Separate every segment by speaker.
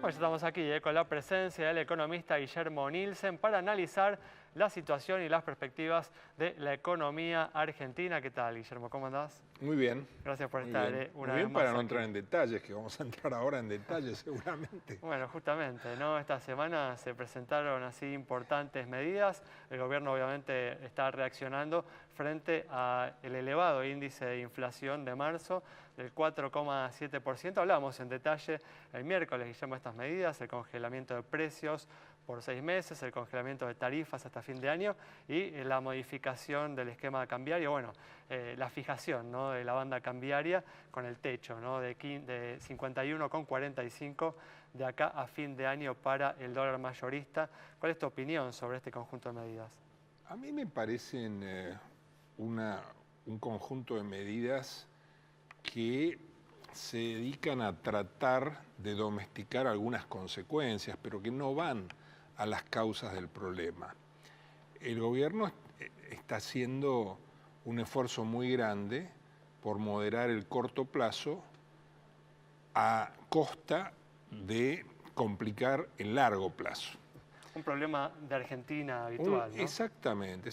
Speaker 1: Bueno, ya estamos aquí con la presencia del economista Guillermo Nielsen para analizar la situación y las perspectivas de la economía argentina. ¿Qué tal, Guillermo? ¿Cómo andás?
Speaker 2: Muy bien.
Speaker 1: Gracias por
Speaker 2: Muy
Speaker 1: estar
Speaker 2: bien.
Speaker 1: una
Speaker 2: Muy
Speaker 1: vez
Speaker 2: bien
Speaker 1: más
Speaker 2: para no
Speaker 1: aquí.
Speaker 2: entrar en detalles, que vamos a entrar ahora en detalles seguramente.
Speaker 1: Bueno, justamente, ¿no? Esta semana se presentaron así importantes medidas. El gobierno obviamente está reaccionando frente al elevado índice de inflación de marzo del 4,7%. Hablamos en detalle el miércoles, Guillermo, de estas medidas, el congelamiento de precios por 6 meses, el congelamiento de tarifas hasta fin de año y la modificación del esquema cambiario, bueno, la fijación, ¿no?, de la banda cambiaria con el techo, ¿no?, de 51,45 de acá a fin de año para el dólar mayorista. ¿Cuál es tu opinión sobre este conjunto de medidas?
Speaker 2: A mí me parecen un conjunto de medidas que se dedican a tratar de domesticar algunas consecuencias, pero que no van a las causas del problema. El gobierno está haciendo un esfuerzo muy grande por moderar el corto plazo a costa de complicar el largo plazo.
Speaker 1: Un problema de Argentina habitual, ¿no?
Speaker 2: Exactamente.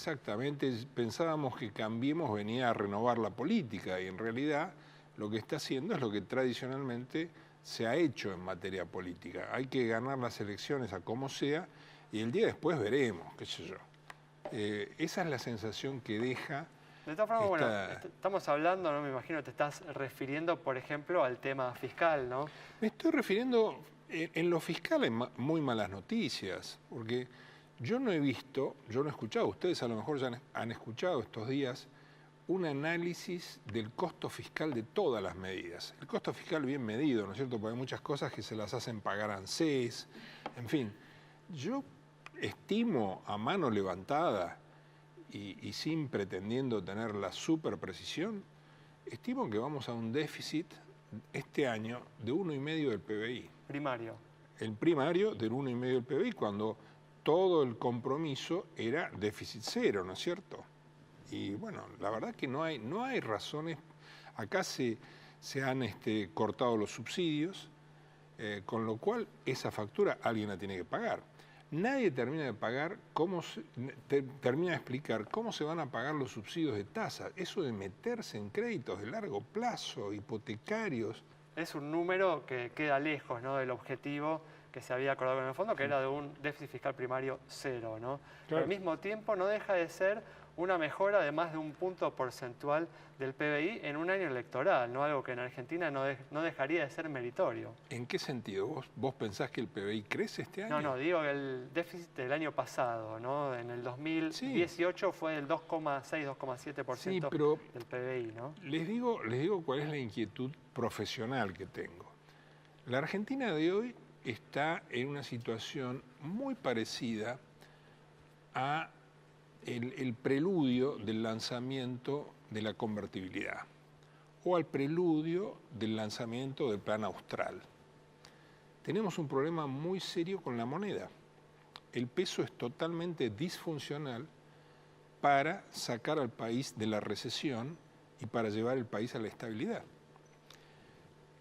Speaker 2: Pensábamos que Cambiemos venía a renovar la política y en realidad lo que está haciendo es lo que tradicionalmente se ha hecho en materia política. Hay que ganar las elecciones a como sea y el día después veremos, qué sé yo. Esa es la sensación que deja.
Speaker 1: De todas formas, bueno, estamos hablando, ¿no? Me imagino que te estás refiriendo, por ejemplo, al tema fiscal, ¿no?
Speaker 2: Me estoy refiriendo, en lo fiscal hay muy malas noticias, porque yo no he escuchado, ustedes a lo mejor ya han escuchado estos días, un análisis del costo fiscal de todas las medidas. El costo fiscal bien medido, ¿no es cierto? Porque hay muchas cosas que se las hacen pagar ANSES, en fin. Yo estimo a mano levantada y sin pretendiendo tener la super precisión, estimo que vamos a un déficit este año de 1,5 del PBI.
Speaker 1: Primario. El
Speaker 2: primario del 1,5 del PBI, cuando todo el compromiso era déficit cero, ¿no es cierto? Y bueno, la verdad que no hay razones. Acá se han cortado los subsidios, con lo cual esa factura alguien la tiene que pagar. Nadie termina de pagar termina de explicar cómo se van a pagar los subsidios de tasa. Eso de meterse en créditos de largo plazo, hipotecarios.
Speaker 1: Es un número que queda lejos, ¿no?, del objetivo que se había acordado con el fondo, que era de un déficit fiscal primario cero, ¿no? Claro. Pero al mismo tiempo no deja de ser una mejora de más de un punto porcentual del PBI en un año electoral, ¿no? Algo que en Argentina no dejaría de ser meritorio.
Speaker 2: ¿En qué sentido? ¿Vos pensás que el PBI crece este año?
Speaker 1: No, digo que el déficit del año pasado, ¿no? En el 2018 fue del 2,6, 2,7% del PBI, ¿no?
Speaker 2: Les digo cuál es la inquietud profesional que tengo. La Argentina de hoy está en una situación muy parecida a el preludio del lanzamiento de la convertibilidad o al preludio del lanzamiento del Plan Austral. Tenemos un problema muy serio con la moneda. El peso es totalmente disfuncional para sacar al país de la recesión y para llevar el país a la estabilidad.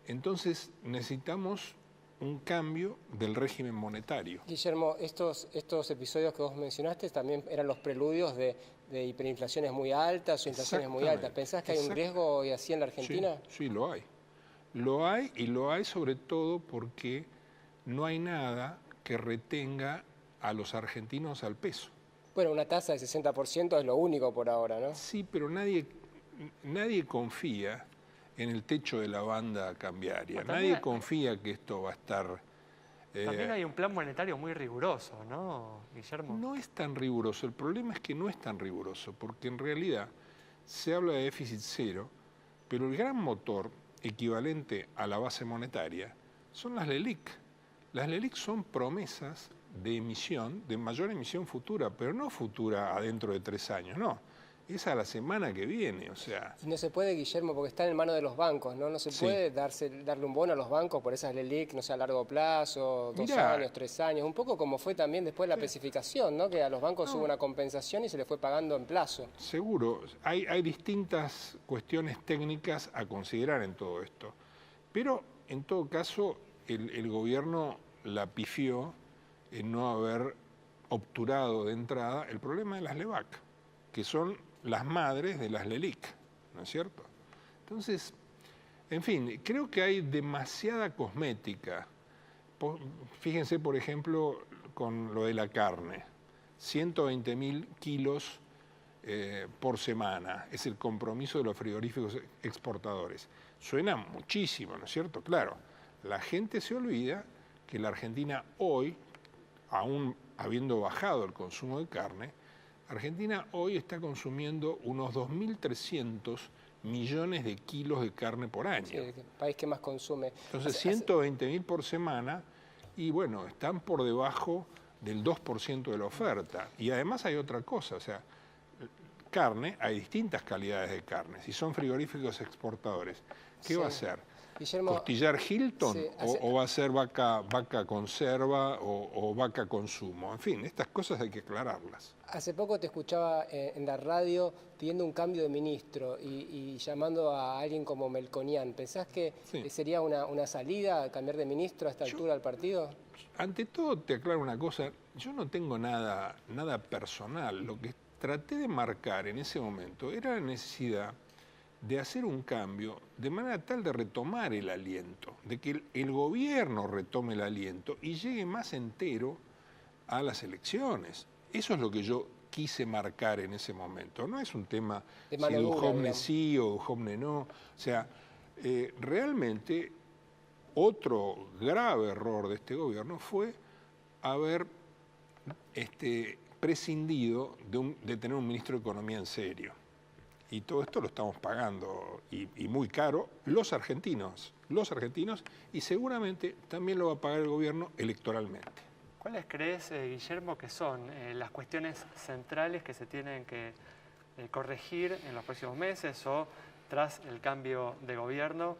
Speaker 2: Entonces necesitamos un cambio del régimen monetario.
Speaker 3: Guillermo, estos episodios que vos mencionaste también eran los preludios de hiperinflaciones muy altas o inflaciones muy altas. ¿Pensás que hay un riesgo así en la Argentina?
Speaker 2: Sí, lo hay. Lo hay sobre todo porque no hay nada que retenga a los argentinos al peso.
Speaker 3: Bueno, una tasa de 60% es lo único por ahora, ¿no?
Speaker 2: Sí, pero nadie confía en el techo de la banda cambiaria. Nadie confía que esto va a estar...
Speaker 1: También hay un plan monetario muy riguroso, ¿no, Guillermo?
Speaker 2: No es tan riguroso. El problema es que no es tan riguroso, porque en realidad se habla de déficit cero, pero el gran motor equivalente a la base monetaria son las LELIQ. Las LELIQ son promesas de emisión, de mayor emisión futura, pero no futura adentro de 3 años, no. Es a la semana que viene, o sea...
Speaker 3: Y no se puede, Guillermo, porque está en manos de los bancos, ¿no? No se puede darle un bono a los bancos por esas LELIQ, no sé, a largo plazo, 2 años, 3 años, un poco como fue también después la especificación, ¿no? Que a los bancos hubo una compensación y se les fue pagando en plazo.
Speaker 2: Seguro, hay distintas cuestiones técnicas a considerar en todo esto, pero en todo caso el gobierno la pifió en no haber obturado de entrada el problema de las LEVAC, que son las madres de las LELIC, ¿no es cierto? Entonces, en fin, creo que hay demasiada cosmética. Fíjense, por ejemplo, con lo de la carne. 120.000 kilos por semana es el compromiso de los frigoríficos exportadores. Suena muchísimo, ¿no es cierto? Claro, la gente se olvida que la Argentina hoy, aún habiendo bajado el consumo de carne, Argentina hoy está consumiendo unos 2.300 millones de kilos de carne por año.
Speaker 3: Sí, el país que más consume.
Speaker 2: Entonces, 120.000 por semana, y bueno, están por debajo del 2% de la oferta. Y además hay otra cosa, o sea, carne, hay distintas calidades de carne. Si son frigoríficos exportadores, ¿qué va a ser?
Speaker 3: Guillermo,
Speaker 2: ¿Costillar Hilton?
Speaker 3: Sí,
Speaker 2: o va a ser vaca conserva o vaca consumo? En fin, estas cosas hay que aclararlas.
Speaker 3: Hace poco te escuchaba en la radio pidiendo un cambio de ministro y llamando a alguien como Melconian. ¿Pensás que sería una salida cambiar de ministro a esta altura al partido?
Speaker 2: Ante todo te aclaro una cosa, yo no tengo nada personal. Lo que traté de marcar en ese momento era la necesidad de hacer un cambio de manera tal de retomar el aliento, de que el gobierno retome el aliento y llegue más entero a las elecciones. Eso es lo que yo quise marcar en ese momento. No es un tema si Duhovne sí o Duhovne no. O sea, realmente otro grave error de este gobierno fue haber prescindido de tener un ministro de Economía en serio. Y todo esto lo estamos pagando, y muy caro, los argentinos, y seguramente también lo va a pagar el gobierno electoralmente.
Speaker 1: ¿Cuáles crees, Guillermo, que son las cuestiones centrales que se tienen que corregir en los próximos meses o tras el cambio de gobierno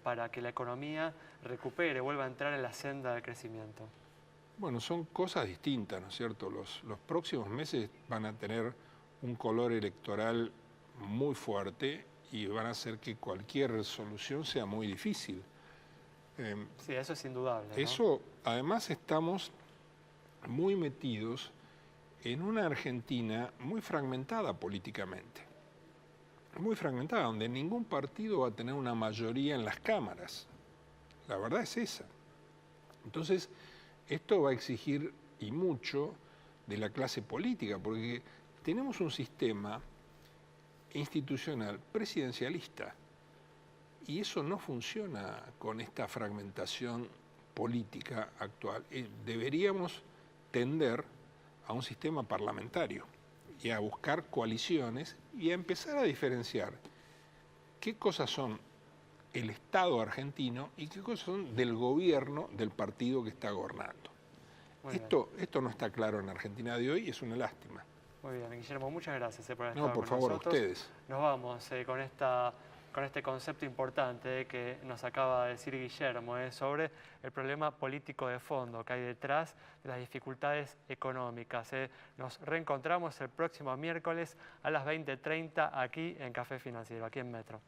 Speaker 1: para que la economía recupere, vuelva a entrar en la senda del crecimiento?
Speaker 2: Bueno, son cosas distintas, ¿no es cierto? Los próximos meses van a tener un color electoral muy fuerte y van a hacer que cualquier solución sea muy difícil.
Speaker 1: Sí, eso es indudable, ¿no?
Speaker 2: Eso, además, estamos muy metidos en una Argentina muy fragmentada políticamente. Muy fragmentada, donde ningún partido va a tener una mayoría en las cámaras. La verdad es esa. Entonces, esto va a exigir y mucho de la clase política, porque tenemos un sistema institucional presidencialista y eso no funciona con esta fragmentación política actual. Deberíamos tender a un sistema parlamentario y a buscar coaliciones y a empezar a diferenciar qué cosas son el Estado argentino y qué cosas son del gobierno del partido que está gobernando. Esto no está claro en Argentina de hoy y es una lástima.
Speaker 1: Muy bien, Guillermo, muchas gracias por estar
Speaker 2: No, por favor,
Speaker 1: nosotros.
Speaker 2: ustedes.
Speaker 1: Nos vamos con este concepto importante que nos acaba de decir Guillermo sobre el problema político de fondo que hay detrás de las dificultades económicas. Nos reencontramos el próximo miércoles a las 20:30 aquí en Café Financiero, aquí en Metro.